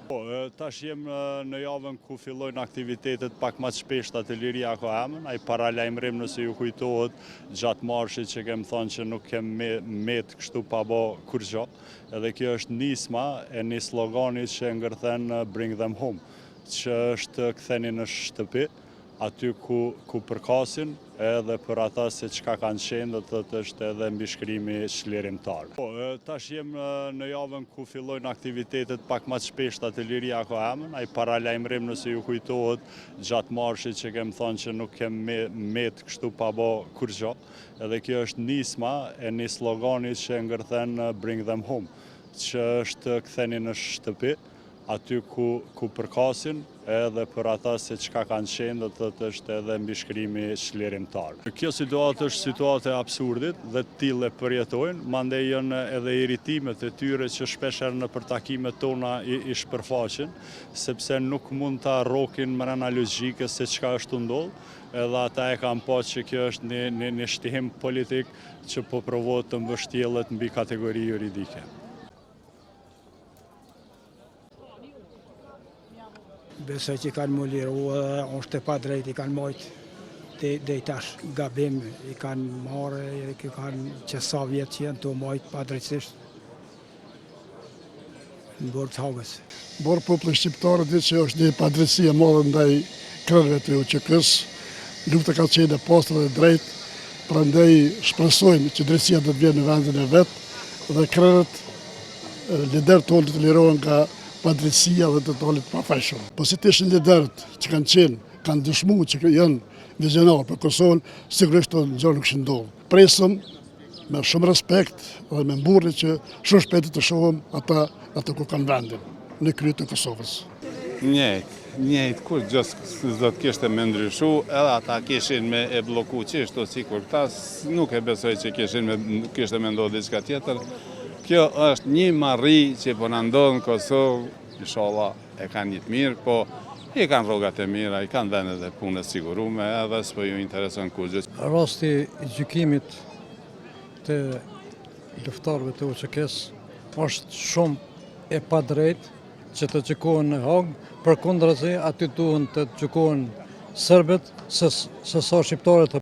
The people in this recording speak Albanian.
Tash jem në javën ku fillojnë aktivitetet pak më të shpeshta te Liria ka emën, ai paralajmërim nëse ju kujtohet gjatë marshit që kem thënë që nuk kem met kështu pa bë kurrë. Edhe kjo është nisma e një sloganit që ngërthen Bring them home, që është ktheni në shtëpi, aty ku përkasin, edhe për ata se çka kanë qenë, do të thotë është edhe mbishkrimi çlirimtar. Tash jem në javën ku fillojnë aktivitetet pak më të shpeshta te Liria ka emën, ai paralajmërim nëse ju kujtohet gjatë marshit që kem thënë që nuk kem met kështu pa bë kurrë. Edhe kjo është nisma e një sloganit që ngërthen Bring them home, që është ktheni në shtëpi, aty ku përkasin, edhe për ata se çka kanë qenë, do të thotë është edhe mbishkrimi çlirimtar. Kjo situatë është situatë e absurdit dhe të tillë e përjetojnë, mandej janë edhe irritimet e tyre që shpeshherë në takimet tona i shpërfaqin, sepse nuk mund ta rrokin mrena logjikës se çka është ndodhur, edhe ata e kanë pa që kjo është një shtihim politik që po provohet të mbështjellet mbi kategori juridike. Besoj që kanë më liru, është e pa drejt, i kanë majtë dhe i tash gabim, i kanë marë, i kanë që sa vjetë që janë të majtë pa drejtësisht në borë të Hagës. Borë popullin shqiptarë ditë që është një pa drejtësi e madhe ndaj krerëve të UÇK-s, lufta ka qenë e pastër dhe drejt, prandaj shpresojmë që drejtësia do të vjen në vendin e vet dhe krerët liderët tonë të lirohen nga padrejtësia dhe të tolit pafajshëm. Po si të ishin liderët që kanë qenë, kanë dëshmuar që janë vizionar për Kosovën, sigurisht të gjë nuk shndodh. Presëm me shumë respekt dhe me mburrje që shumë shpejt të shohim ata ku kanë vendin në krye të Kosovës. Njëjtë, kur gjë do të kishte me ndryshu, edhe ata kishin me e bloku qishtu sikur këta, nuk e besoj që kishte me ndodhur diçka tjetër. Kjo është një marrë që po na ndodh në Kosovë, inshallah e kanë një të mirë, po i kanë rrogat e mira, i kanë vendet e punës sigurume, edhe s'po ju intereson kurrë. Rasti i gjykimit të luftarëve të UÇK-s është shumë e padrejtë që të gjykohen në Hagë, përkundrazi aty duhen të gjykohen serbët, se sa shqiptarët